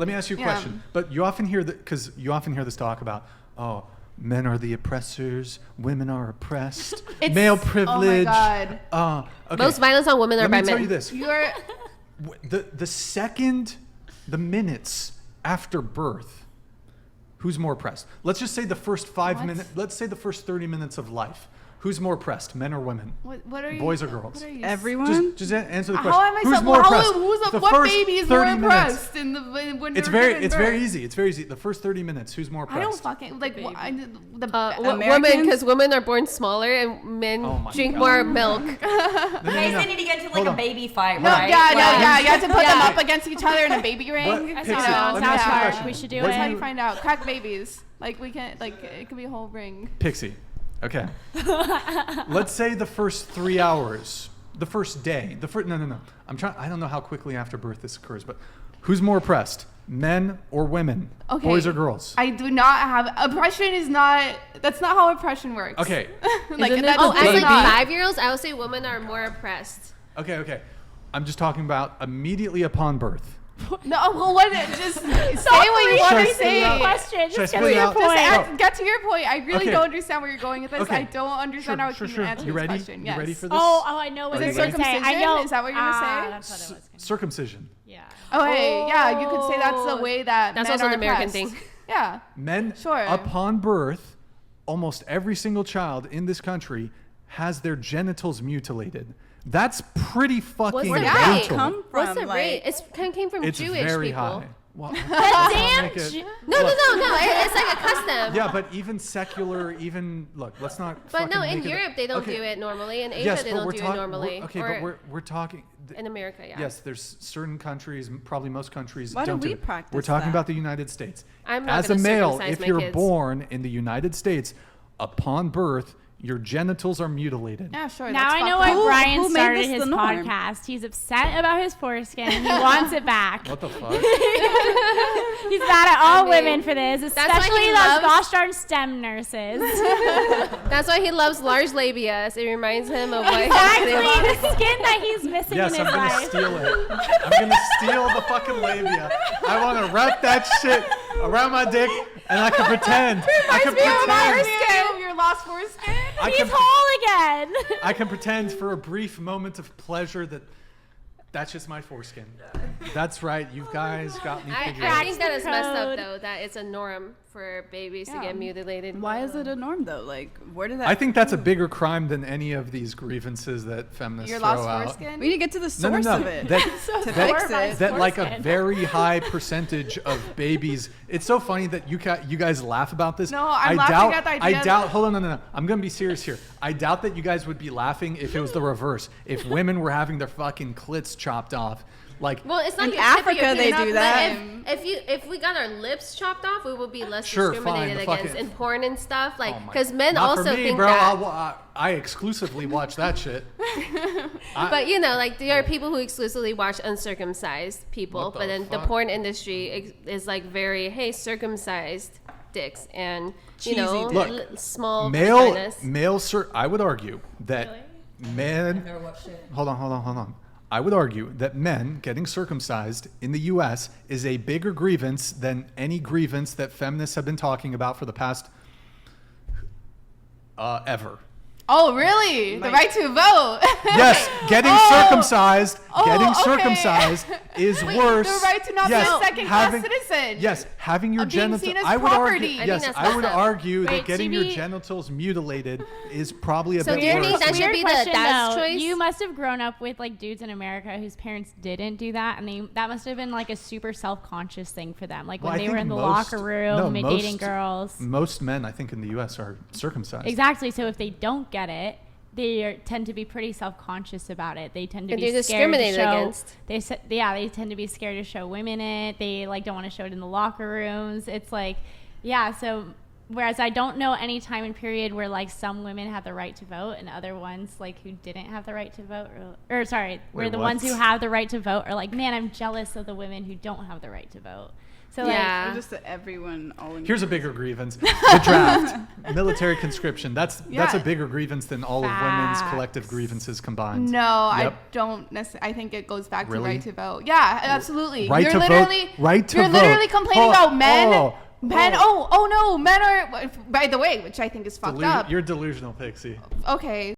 Let me ask you a question. But you often hear because you often hear this talk about, oh, men are the oppressors, women are oppressed, male privilege. Oh my God. Okay. Most violence on women are by men. Let me tell you this. The minutes after birth, who's more oppressed? Let's just say the first 5 minutes. Let's say the first 30 minutes of life. Who's more oppressed, men or women? What are you? Boys or girls? What are you Everyone? Just answer the question. How am I? Who's more oppressed? What baby is more oppressed when it's very easy. It's very easy. The first 30 minutes, who's more oppressed? I don't fucking like women, because women are born smaller and men drink more milk. Guys, they need to get to like a baby fight, no, right? Yeah. You have to put them up against each other in a baby ring. South Park. We should do it. That's how you find out. Crack babies. Like we can, like it could be a whole ring. Pixie. Okay. Let's say the first 3 hours, the first day, no. I don't know how quickly after birth this occurs, but who's more oppressed, men or women? Okay. Boys or girls? I do not have oppression. That's not how oppression works. Okay. As like 5-year-olds, I would say women are more oppressed. Okay. I'm just talking about immediately upon birth. No, well, just say what you want to say. Just get to your point. Get to your point. I really don't understand where you're going with this. I don't understand how you can answer this question. You ready for this? Oh, I know what you're going to say. I know. Is that what you're going to say? That's what I was gonna circumcision. Yeah. Oh, hey, yeah. You could say that's the way that that's men also are an American oppressed. thing. Yeah. Men, upon birth, almost every single child in this country has their genitals mutilated. That's pretty fucking brutal. What's the rate? It came from Jewish people. It's very high. Well, No. It's like a custom. Yeah, but even secular, let's not. But no, in Europe they don't do it normally. In Asia they don't do it normally. But we're talking. In America, yeah. Yes, there's certain countries, probably most countries Why don't do we do it. practice We're talking that? about the United States. I'm not As a gonna male, circumcise if my you're kids. born in the United States, upon birth, your genitals are mutilated. Yeah, sure. Now I know why Brian started his podcast. He's upset about his foreskin and he wants it back. What the fuck? He's mad at all women for this, especially those gosh darn STEM nurses. That's why he loves large labias. It reminds him of what exactly the skin that he's missing in his life. Yes, I'm gonna steal it. I'm gonna steal the fucking labia. I want to wrap that shit around my dick, and I can pretend. Your lost foreskin. He's whole again. I can pretend for a brief moment of pleasure that's just my foreskin. That's right. You guys got me figured out. I think that is messed up, though, that it's a norm for babies to get mutilated. Why is it a norm, though? Like, where did that... I think that's a bigger crime than any of these grievances that feminists throw out. Your lost foreskin? We need to get to the source of it. To fix it. That like a very high percentage of babies... It's so funny that you guys laugh about this. No, I'm laughing at the idea. I doubt... Hold on, no. I'm going to be serious here. I doubt that you guys would be laughing if it was the reverse. If women were having their fucking clits chopped off. Like, well, it's not in Africa they do that. If we got our lips chopped off, we would be less sure, discriminated fine, against in porn and stuff. Like, because oh men not also for me, think bro. that. I exclusively watch that shit. But like there are people who exclusively watch uncircumcised people, but then the porn industry is like very circumcised dicks and small vaginas. I would argue that men. Hold on. I would argue that men getting circumcised in the U.S. is a bigger grievance than any grievance that feminists have been talking about for the past ever. Oh, really? The right to vote. Yes, getting circumcised is worse. The right to not be a second-class citizen. Yes, having your genitals. I would argue that getting your genitals mutilated is probably a bit worse. So do you think that should be the dad's choice? You must have grown up with like dudes in America whose parents didn't do that, and that must have been like a super self-conscious thing for them. Like when they were in the locker room, dating girls. Most men, I think, in the U.S. are circumcised. Exactly. So if they don't get it, they tend to be pretty self-conscious about it. They tend to be discriminated against. They tend to be scared to show women it. They like don't want to show it in the locker rooms. It's like, so Whereas I don't know any time and period where like some women have the right to vote and other ones like who didn't have the right to vote, where the ones who have the right to vote are like, man, I'm jealous of the women who don't have the right to vote. So like, just everyone all in. Here's a bigger grievance: the draft, military conscription. That's a bigger grievance than all of women's collective grievances combined. No, I don't necessarily. I think it goes back to right to vote. Yeah, absolutely. Right to vote. Right to vote. You're literally complaining about men. Men, no, men are, by the way, which I think is fucked up. You're delusional, Pixie. Okay,